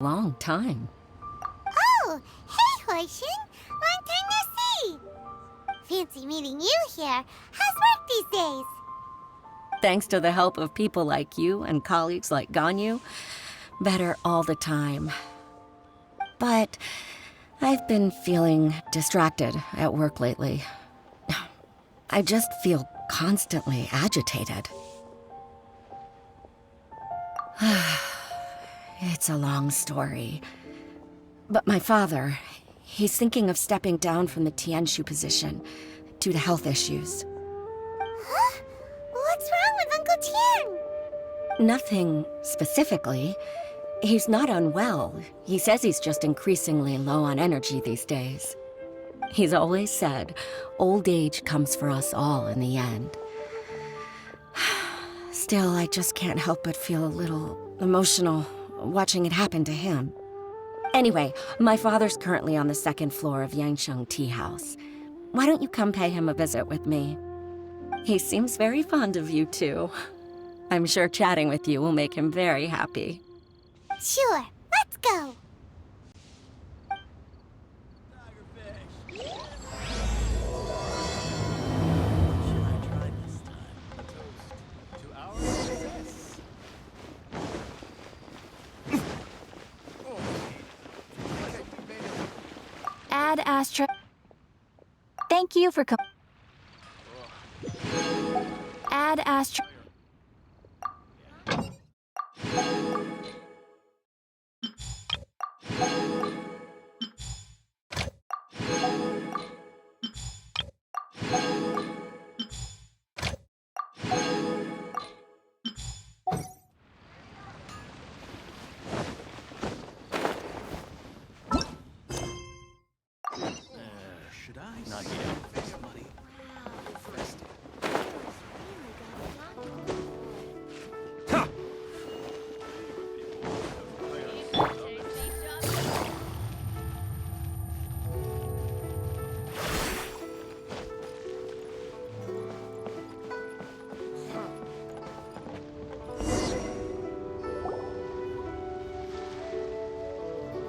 long time. Oh, hey, Hoishin! Long time no see! Fancy meeting you here. How's work these days? Thanks to the help of people like you and colleagues like Ganyu, better all the time. But I've been feeling distracted at work lately. I just feel constantly agitated. It's a long story. But my father, he's thinking of stepping down from the Tian position due to health issues. Huh? What's wrong with Uncle Tian? Nothing specifically. He's not unwell. He says he's just increasingly low on energy these days. He's always said, old age comes for us all in the end. Still, I just can't help but feel a little emotional watching it happen to him. Anyway, my father's currently on the second floor of Yangsheng Tea House. Why don't you come pay him a visit with me? He seems very fond of you, too. I'm sure chatting with you will make him very happy. Sure, let's go. Add Astra. Thank you for Add Astra. Should I? Not yet. Money.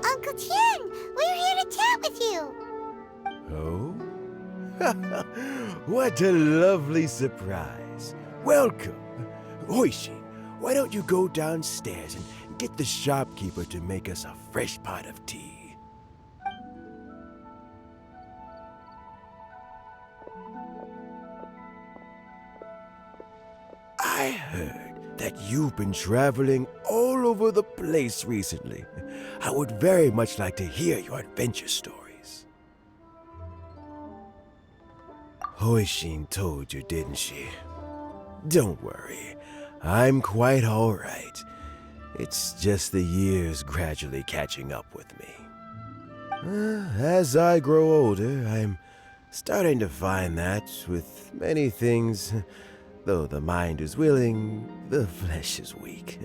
Uncle Tian, we're here to chat with you. Oh? What a lovely surprise. Welcome. Hoishin, why don't you go downstairs and get the shopkeeper to make us a fresh pot of tea? I heard that you've been traveling all over the place recently. I would very much like to hear your adventure stories. Hoishin told you, didn't she? Don't worry, I'm quite all right. It's just the years gradually catching up with me. As I grow older, I'm starting to find that with many things, though the mind is willing, the flesh is weak.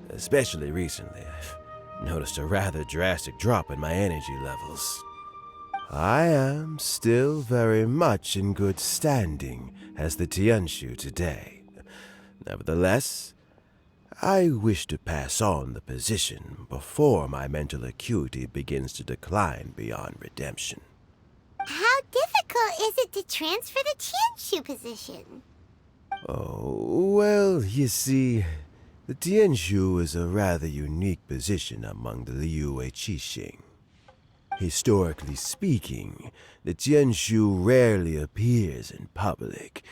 Especially recently, I've noticed a rather drastic drop in my energy levels. I am still very much in good standing as the Tianshu today. Nevertheless, I wish to pass on the position before my mental acuity begins to decline beyond redemption. How difficult is it to transfer the Tianshu position? Oh, well, you see, the Tianshu is a rather unique position among the Liyue Qixing. Historically speaking, the Tianshu rarely appears in public.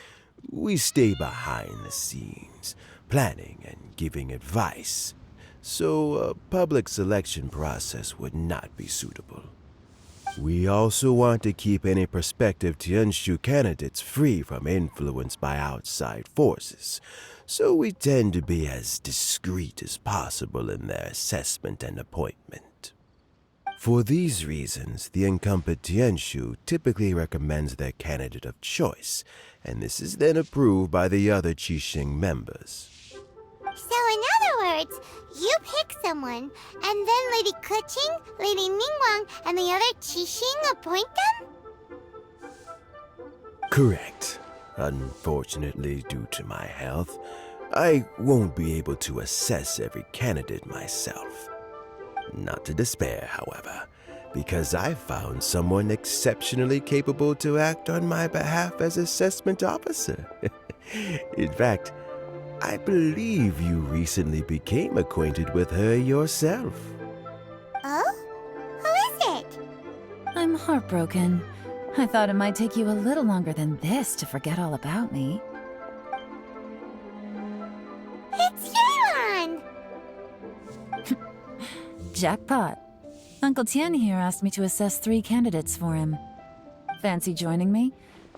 We stay behind the scenes, planning and giving advice, so a public selection process would not be suitable. We also want to keep any prospective Tianshu candidates free from influence by outside forces, so we tend to be as discreet as possible in their assessment and appointment. For these reasons, the incumbent Tianshu typically recommends their candidate of choice, and this is then approved by the other Qixing members. So in other words, you pick someone, and then Lady Keqing, Lady Ningguang, and the other Qixing appoint them? Correct. Unfortunately, due to my health, I won't be able to assess every candidate myself. Not to despair, however, because I found someone exceptionally capable to act on my behalf as assessment officer. In fact, I believe you recently became acquainted with her yourself. Oh? Who is it? I'm heartbroken. I thought it might take you a little longer than this to forget all about me. It's Yelan! Jackpot. Uncle Tian here asked me to assess 3 candidates for him. Fancy joining me?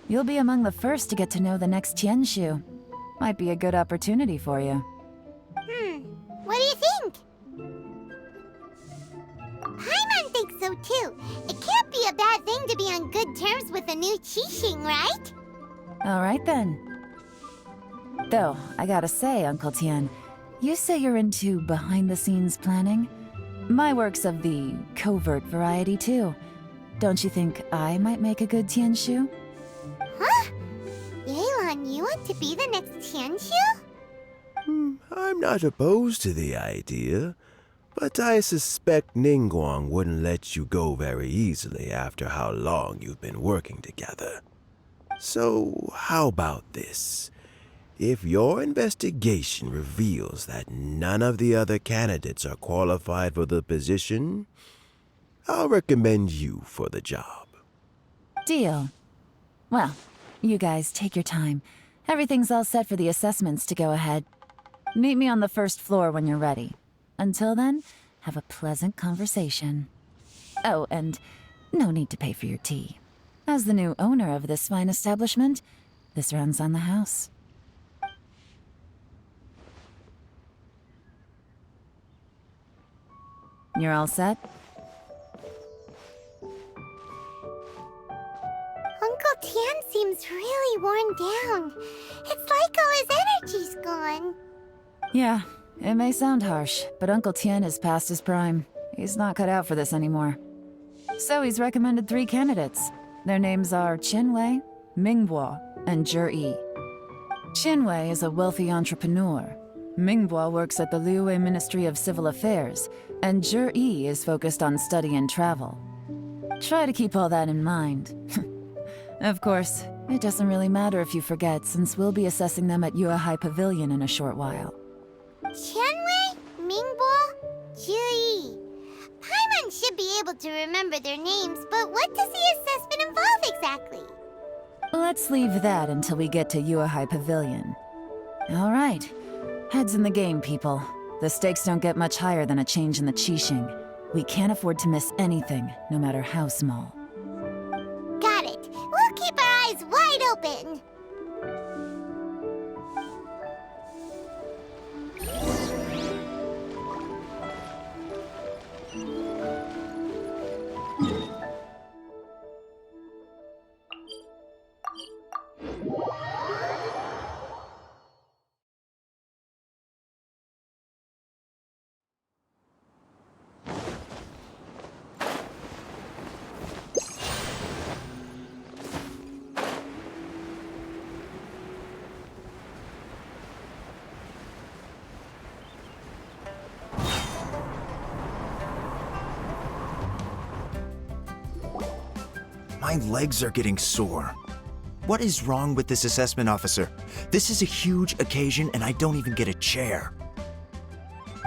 You'll be among the first to get to know the next Tianshu. Might be a good opportunity for you. What do you think? Paimon thinks so too. It can't be a bad thing to be on good terms with a new Qixing, right? Alright then. Though, I gotta say, Uncle Tian, you say you're into behind-the-scenes planning? My work's of the covert variety too. Don't you think I might make a good Tianshu? Huh? Yelan, you want to be the next Tianshu? I'm not opposed to the idea, but I suspect Ningguang wouldn't let you go very easily after how long you've been working together. So, how about this? If your investigation reveals that none of the other candidates are qualified for the position, I'll recommend you for the job. Deal. Well, you guys take your time. Everything's all set for the assessments to go ahead. Meet me on the first floor when you're ready. Until then, have a pleasant conversation. Oh, and no need to pay for your tea. As the new owner of this fine establishment, this runs on the house. You're all set? Uncle Tian seems really worn down. It's like all his energy's gone. Yeah, it may sound harsh, but Uncle Tian is past his prime. He's not cut out for this anymore. So he's recommended 3 candidates. Their names are Qinwei, Mingbo, and Zhi. Qinwei is a wealthy entrepreneur. Mingbo works at the Liyue Ministry of Civil Affairs, and Zhi is focused on study and travel. Try to keep all that in mind. Of course, it doesn't really matter if you forget, since we'll be assessing them at Yuehai Pavilion in a short while. Qianwei, Mingbo, Zhi. Paimon should be able to remember their names, but what does the assessment involve exactly? Let's leave that until we get to Yuehai Pavilion. All right. Heads in the game, people. The stakes don't get much higher than a change in the Qixing. We can't afford to miss anything, no matter how small. Got it. We'll keep our eyes wide open. My legs are getting sore. What is wrong with this assessment officer? This is a huge occasion and I don't even get a chair.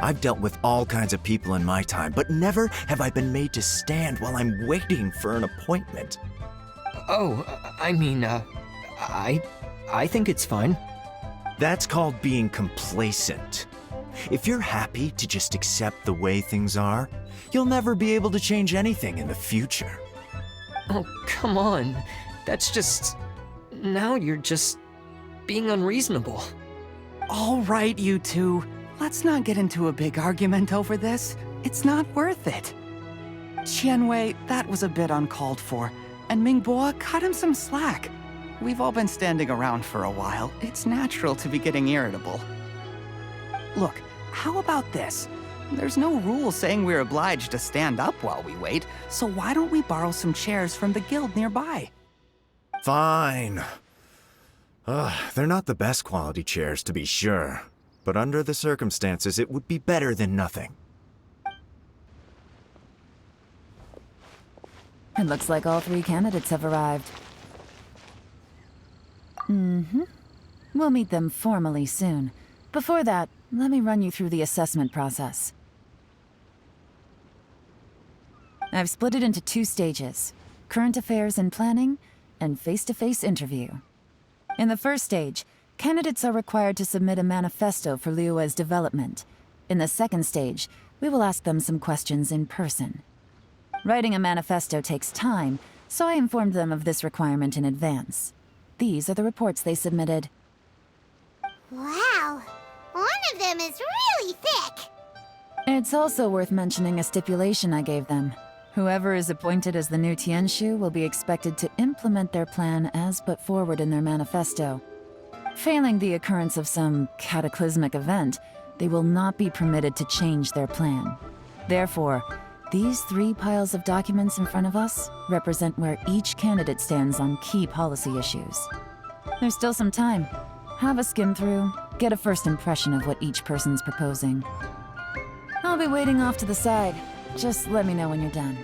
I've dealt with all kinds of people in my time, but never have I been made to stand while I'm waiting for an appointment. Oh, I mean, I think it's fine. That's called being complacent. If you're happy to just accept the way things are, you'll never be able to change anything in the future. Oh, come on. That's just... Now you're just being unreasonable. All right, you two. Let's not get into a big argument over this. It's not worth it. Qianwei, that was a bit uncalled for. And Mingbo, cut him some slack. We've all been standing around for a while. It's natural to be getting irritable. Look, how about this? There's no rule saying we're obliged to stand up while we wait, so why don't we borrow some chairs from the guild nearby? Fine. They're not the best quality chairs, to be sure. But under the circumstances, it would be better than nothing. It looks like all 3 candidates have arrived. We'll meet them formally soon. Before that, let me run you through the assessment process. I've split it into 2 stages: current affairs and planning, and face-to-face interview. In the first stage, candidates are required to submit a manifesto for Liyue's development. In the second stage, we will ask them some questions in person. Writing a manifesto takes time, so I informed them of this requirement in advance. These are the reports they submitted. Wow, one of them is really thick. It's also worth mentioning a stipulation I gave them. Whoever is appointed as the new Tian will be expected to implement their plan as put forward in their manifesto. Failing the occurrence of some cataclysmic event, they will not be permitted to change their plan. Therefore, these 3 piles of documents in front of us represent where each candidate stands on key policy issues. There's still some time. Have a skim through, get a first impression of what each person's proposing. I'll be waiting off to the side. Just let me know when you're done.